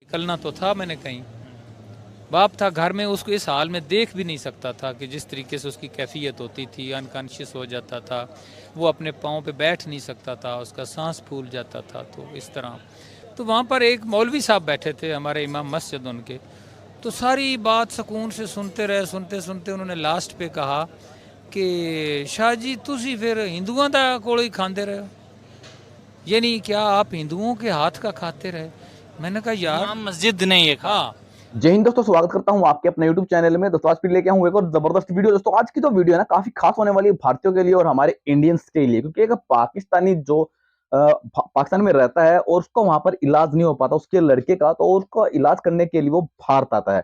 निकलना तो था मैंने कहीं, बाप था घर में, उसको इस हाल में देख भी नहीं सकता था कि जिस तरीके से उसकी कैफियत होती थी, अनकॉन्शियस हो जाता था, वो अपने पाँव पे बैठ नहीं सकता था, उसका सांस फूल जाता था। तो इस तरह तो वहाँ पर एक मौलवी साहब बैठे थे, हमारे इमाम मस्जिद उनके, तो सारी बात सुकून से सुनते रहे, सुनते सुनते उन्होंने लास्ट पे कहा कि शाह जी तुसी फिर हिंदुओं का कोल ही खाते रहे हो, यानी क्या आप हिंदुओं के हाथ का खाते रहे। मैंने कहा यार, इमाम मस्जिद ने ये कहा। हाँ। जय हिंद दोस्तों, स्वागत करता हूं आपके अपने YouTube चैनल में। दोस्तों आज फिर लेके आऊं एक और जबरदस्त वीडियो। दोस्तों आज की जो वीडियो है ना, काफी खास होने वाली है भारतीयों के लिए और हमारे इंडियंस के लिए, क्योंकि एक पाकिस्तानी जो पाकिस्तान में रहता है और उसको वहां पर इलाज नहीं हो पाता उसके लड़के का, तो उसको इलाज करने के लिए वो भारत आता है।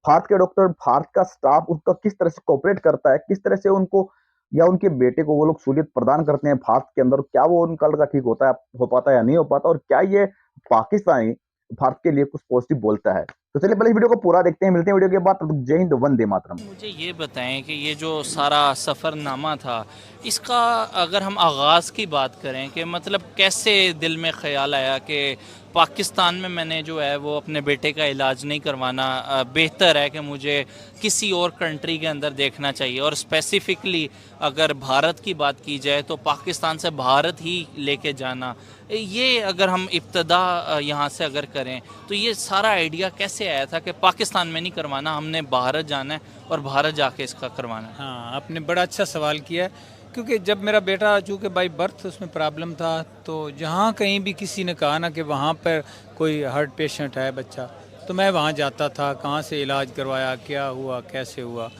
भारत के डॉक्टर, भारत का स्टाफ उसका किस तरह से कोऑपरेट करता है, किस तरह से उनको या उनके बेटे को वो लोग सहूलियत प्रदान करते हैं भारत के अंदर, क्या वो उनका लड़का ठीक होता है, हो पाता है या नहीं हो पाता, और क्या ये पाकिस्तानी भारत के लिए कुछ पॉजिटिव बोलता है। तो चलिए पहले इस वीडियो को पूरा देखते हैं, मिलते हैं वीडियो के बाद। तब तक जय हिंद, वंदे मातरम। मुझे ये बताएं कि ये जो सारा सफ़रनामा था, इसका अगर हम आगाज़ की बात करें कि मतलब कैसे दिल में ख्याल आया कि पाकिस्तान में मैंने जो है वो अपने बेटे का इलाज नहीं करवाना, बेहतर है कि मुझे किसी और कंट्री के अंदर देखना चाहिए। और स्पेसिफ़िकली अगर भारत की बात की जाए तो पाकिस्तान से भारत ही लेके जाना, ये अगर हम इब्तदा यहाँ से अगर करें तो ये सारा आइडिया कैसे आया था कि पाकिस्तान में नहीं करवाना, हमने भारत जाना है और भारत जाके इसका करवाना है। हाँ, आपने बड़ा अच्छा सवाल किया है, क्योंकि जब मेरा बेटा चूँकि बाई बर्थ उसमें प्रॉब्लम था, तो जहाँ कहीं भी किसी ने कहा ना कि वहाँ पर कोई हार्ट पेशेंट है बच्चा, तो मैं वहाँ जाता था, कहाँ से इलाज करवाया, क्या हुआ, कैसे हुआ।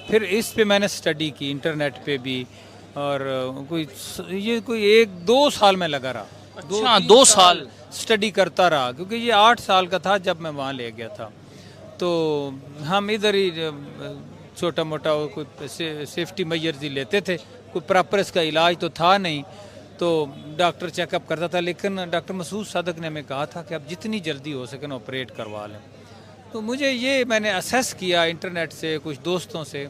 फिर इस पे मैंने स्टडी की इंटरनेट पे भी, और कोई 1-2 साल में लगा रहा, अच्छा, 2 साल। स्टडी करता रहा, क्योंकि ये 8 साल का था जब मैं वहाँ ले गया था। तो हम इधर ही छोटा मोटा कोई सेफ्टी मेजर्स ही लेते थे, कोई प्रॉपर इसका इलाज तो था नहीं। तो डॉक्टर चेकअप करता था, लेकिन डॉक्टर मसूद सादक ने हमें कहा था कि आप जितनी जल्दी हो सके ना ऑपरेट करवा लें। तो मुझे ये मैंने असेस किया इंटरनेट से, कुछ दोस्तों से,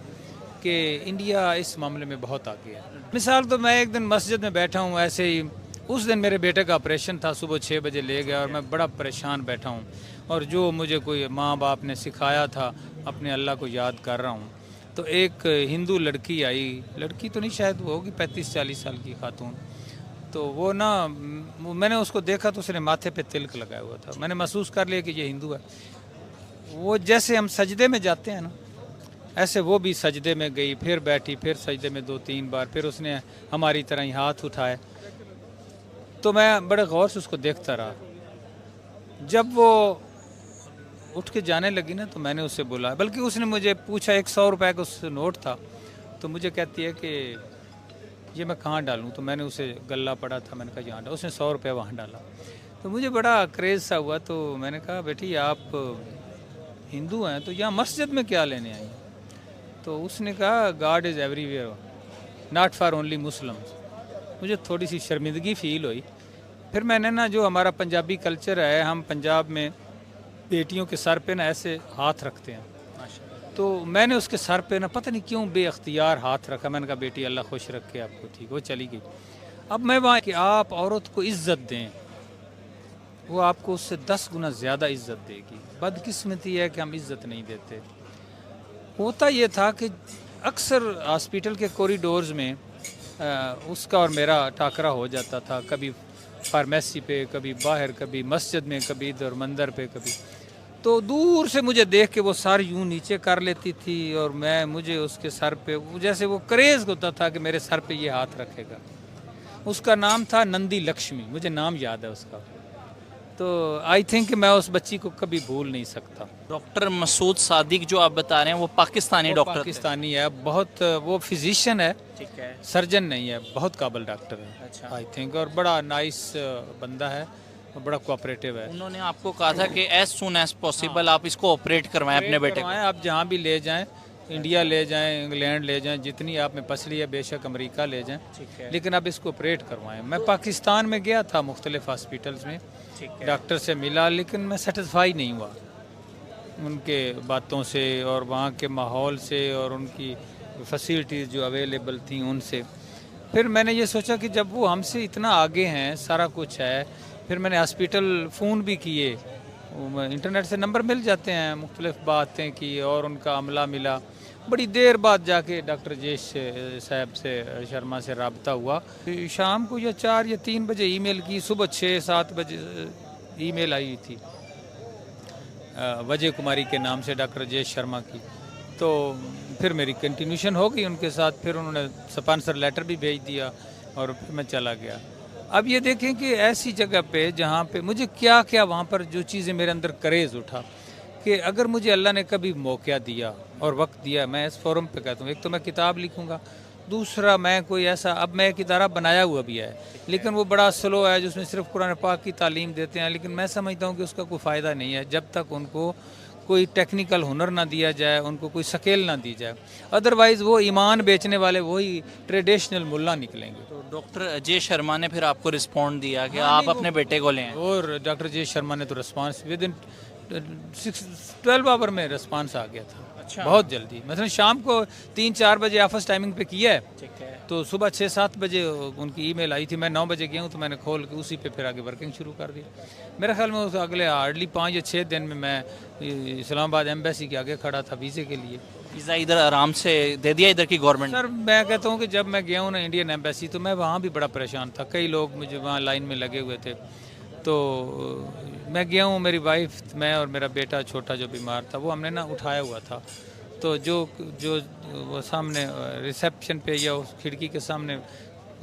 कि इंडिया इस मामले में बहुत आगे है। मिसाल तो मैं एक दिन मस्जिद में बैठा हूँ ऐसे ही, उस दिन मेरे बेटे का ऑपरेशन था, सुबह 6 बजे ले गया और मैं बड़ा परेशान बैठा हूँ, और जो मुझे कोई माँ बाप ने सिखाया था अपने अल्लाह को याद कर रहा हूँ। तो एक हिंदू लड़की आई, लड़की तो नहीं शायद वो होगी 35-40 साल की खातून। तो वो ना, मैंने उसको देखा तो उसने माथे पे तिलक लगाया हुआ था, मैंने महसूस कर लिया कि ये हिंदू है। वो जैसे हम सजदे में जाते हैं ना, ऐसे वो भी सजदे में गई, फिर बैठी, फिर सजदे में 2-3 बार, फिर उसने हमारी तरह ही हाथ उठाए। तो मैं बड़े गौर से उसको देखता रहा। जब वो उठ के जाने लगी ना, तो मैंने उससे बोला, बल्कि उसने मुझे पूछा, 100 रुपए का उस नोट था, तो मुझे कहती है कि ये मैं कहाँ डालूँ। तो मैंने उसे गल्ला पड़ा था, मैंने कहा यहाँ डाल। उसने 100 रुपये वहाँ डाला। तो मुझे बड़ा क्रेज़ सा हुआ। तो मैंने कहा बेटी आप हिंदू हैं तो यहाँ मस्जिद में क्या लेने आई? तो उसने कहा God is everywhere, not for only Muslims. मुझे थोड़ी सी शर्मिंदगी फील हुई। फिर मैंने ना, जो हमारा पंजाबी कल्चर है, हम पंजाब में बेटियों के सर पे ना ऐसे हाथ रखते हैं, तो मैंने उसके सर पे ना पता नहीं क्यों बेअख्तियार हाथ रखा। मैंने कहा बेटी अल्लाह खुश रखे आपको, ठीक। वो चली गई। अब मैं वहाँ कि आप औरत को इज्जत दें, वो आपको उससे 10 गुना ज़्यादा इज्जत देगी। बदकिस्मती है कि हम इज्जत नहीं देते। होता ये था कि अक्सर हॉस्पिटल के कॉरिडोर्स में उसका और मेरा टाकरा हो जाता था, कभी फार्मेसी पे, कभी बाहर, कभी मस्जिद में, कभी इधर मंदिर पे, कभी। तो दूर से मुझे देख के वो सर यूं नीचे कर लेती थी, और मुझे उसके सर पे जैसे वो क्रेज़ होता था कि मेरे सर पे ये हाथ रखेगा। उसका नाम था नंदी लक्ष्मी, मुझे नाम याद है उसका। तो आई थिंक मैं उस बच्ची को कभी भूल नहीं सकता। डॉक्टर मसूद सादिक जो आप बता रहे हैं वो पाकिस्तानी वो डॉक्टर थे। पाकिस्तानी है, बहुत, वो फिजिशियन है, ठीक है। सर्जन नहीं है, बहुत काबिल डॉक्टर है। अच्छा। आई थिंक, और बड़ा नाइस बंदा है और बड़ा कोऑपरेटिव है। उन्होंने आपको कहा था कि एज सुन एज पॉसिबल आप इसको ऑपरेट करवाएं अपने बेटे को। आप जहाँ भी ले जाएं, इंडिया ले जाएं, इंग्लैंड ले जाएं, जितनी आप में पसली है, बेशक अमेरिका ले जाएं, ठीक है। लेकिन अब इसको ऑपरेट करवाएं। मैं पाकिस्तान में गया था मुख्तलिफ हॉस्पिटल्स में, ठीक है। डॉक्टर से मिला, लेकिन मैं सेटिस्फाई नहीं हुआ उनके बातों से और वहाँ के माहौल से और उनकी फैसिलिटीज़ जो अवेलेबल थी उनसे। फिर मैंने ये सोचा कि जब वो हमसे इतना आगे हैं, सारा कुछ है, फिर मैंने हॉस्पिटल फ़ोन भी किए इंटरनेट से नंबर मिल जाते हैं, मुख्तलिफ बातें की और उनका अमला मिला। बड़ी देर बाद जाके डॉक्टर राजेश साहब से शर्मा से रब्ता हुआ। शाम को या 4 या 3 बजे ईमेल की, सुबह 6-7 बजे ईमेल आई थी वजय कुमारी के नाम से डॉक्टर राजेश शर्मा की। तो फिर मेरी कंटिन्यूशन हो गई उनके साथ, फिर उन्होंने स्पॉन्सर लेटर भी भेज दिया और फिर मैं चला गया। अब ये देखें कि ऐसी जगह पे जहाँ पे मुझे क्या क्या वहाँ पर जो चीज़ें मेरे अंदर करेज़ उठा कि अगर मुझे अल्लाह ने कभी मौका दिया और वक्त दिया, मैं इस फोरम पे कहता हूँ, एक तो मैं किताब लिखूँगा, दूसरा मैं कोई ऐसा, अब मैं एक इदारा बनाया हुआ भी है लेकिन वो बड़ा स्लो है जिसमें सिर्फ कुरान पाक की तालीम देते हैं, लेकिन मैं समझता हूँ कि उसका कोई फ़ायदा नहीं है जब तक उनको कोई टेक्निकल हुनर ना दिया जाए, उनको कोई स्केल ना दी जाए। अदरवाइज़ वो ईमान बेचने वाले वही ट्रेडिशनल मुल्ला निकलेंगे। तो डॉक्टर अजय शर्मा ने फिर आपको रिस्पॉन्ड दिया कि हाँ, आप नहीं, अपने बेटे को लें आएं? और डॉक्टर जे शर्मा ने तो रिस्पांस विद इन 12 आवर में रिस्पांस आ गया था। अच्छा। बहुत जल्दी, मतलब शाम को 3-4 बजे ऑफिस टाइमिंग पे किया है, ठीक है। तो सुबह 6-7 बजे उनकी ईमेल आई थी। मैं 9 बजे गया हूँ तो मैंने खोल के उसी पे फिर आगे वर्किंग शुरू कर दी। मेरे ख्याल में उस अगले हार्डली 5 या 6 दिन में मैं इस्लामाबाद एम्बेसी के आगे खड़ा था वीज़े के लिए। वीज़ा इधर आराम से दे दिया इधर की गवर्नमेंट? सर मैं कहता हूँ कि जब मैं गया हूँ ना इंडियन एम्बेसी, तो मैं वहाँ भी बड़ा परेशान था। कई लोग मुझे वहाँ लाइन में लगे हुए थे। तो मैं गया हूँ, मेरी वाइफ, मैं और मेरा बेटा छोटा जो बीमार था वो हमने ना उठाया हुआ था। तो जो जो वो सामने रिसेप्शन पे या उस खिड़की के सामने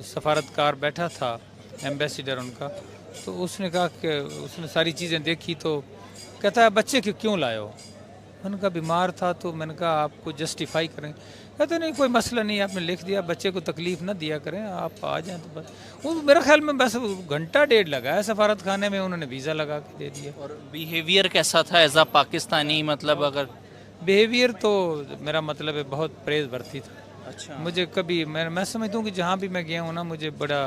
सफारतकार बैठा था, एम्बेसडर उनका, तो उसने कहा कि उसने सारी चीज़ें देखी तो कहता है बच्चे क्यों लाए हो? मैंने कहा बीमार था, तो मैंने कहा आपको जस्टिफाई करें। कहते नहीं कोई मसला नहीं, आपने लिख दिया, बच्चे को तकलीफ़ ना दिया करें, आप आ जाएं तो बस। वो मेरे ख्याल में बस घंटा डेढ़ लगा है सफारत खाने में, उन्होंने वीज़ा लगा के दे दिया। और बिहेवियर कैसा था एज अ पाकिस्तानी, मतलब अगर? बिहेवियर तो मेरा मतलब है बहुत प्रेज भरती था। अच्छा। मुझे कभी मैं समझता हूँ कि जहाँ भी मैं गया हूँ ना, मुझे बड़ा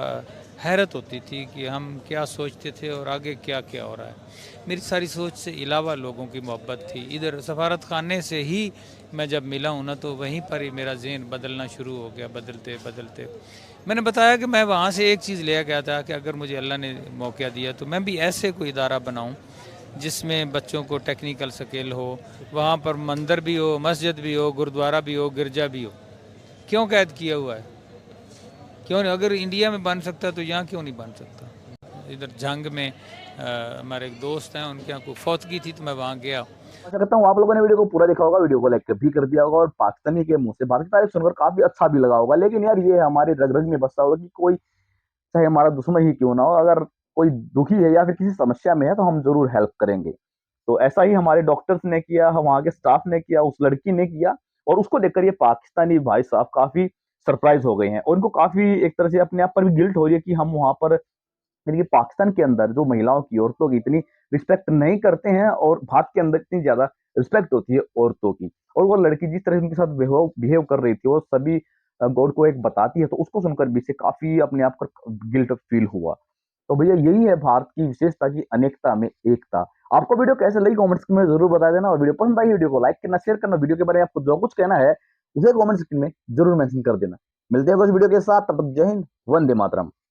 हैरत होती थी कि हम क्या सोचते थे और आगे क्या क्या हो रहा है। मेरी सारी सोच से अलावा लोगों की मोहब्बत थी। इधर सफारत खाने से ही मैं जब मिला हूँ ना, तो वहीं पर ही मेरा जहन बदलना शुरू हो गया, बदलते बदलते। मैंने बताया कि मैं वहाँ से एक चीज़ ले गया था कि अगर मुझे अल्लाह ने मौका दिया तो मैं भी ऐसे कोई इदारा बनाऊँ जिसमें बच्चों को टेक्निकल स्किल हो, वहाँ पर मंदिर भी हो, मस्जिद भी हो, गुरुद्वारा भी हो, गिरजा भी हो। क्यों कैद किया हुआ है? क्यों नहीं? अगर इंडिया में बन सकता तो यहाँ क्यों नहीं बन सकता? इधर जंग में हमारे एक दोस्त हैं, उनके यहाँ कोई फौतगी थी तो मैं वहाँ गया। आशा करता हूँ आप लोगों ने वीडियो को पूरा देखा होगा, वीडियो को लाइक भी कर दिया होगा और पाकिस्तानी के मुंह से भारत की तारीफ सुनकर काफी अच्छा भी लगा होगा। लेकिन यार ये हमारे रग रग में बसा होगा कि कोई चाहे हमारा दुश्मन ही क्यों ना हो, अगर कोई दुखी है या फिर किसी समस्या में है तो हम जरूर हेल्प करेंगे। तो ऐसा ही हमारे डॉक्टर्स ने किया, वहाँ के स्टाफ ने किया, उस लड़की ने किया और उसको देखकर ये पाकिस्तानी भाई साहब काफी सरप्राइज हो गए हैं और उनको काफी एक तरह से अपने आप पर भी गिल्ट हो रही है कि हम वहाँ पर, यानी कि पाकिस्तान के अंदर जो महिलाओं की, औरतों की इतनी रिस्पेक्ट नहीं करते हैं और भारत के अंदर इतनी ज्यादा रिस्पेक्ट होती है औरतों की। और वो लड़की जिस तरह उनके साथ बिहेव कर रही थी, वो सभी गॉड को एक बताती है, तो उसको सुनकर भी से काफी अपने आप को गिल्ट फील हुआ। तो भैया यही है भारत की विशेषता की अनेकता में एकता। आपको वीडियो कैसे लगी कमेंट्स में जरूर बता देना और वीडियो पसंद आई वीडियो को लाइक करना, शेयर करना। वीडियो के बारे में आपको जो कुछ कहना है उसे कमेंट सेक्शन में जरूर मेंशन कर देना। मिलते हैं कुछ वीडियो के साथ, तब तक जय हिंद, वंदे मातरम।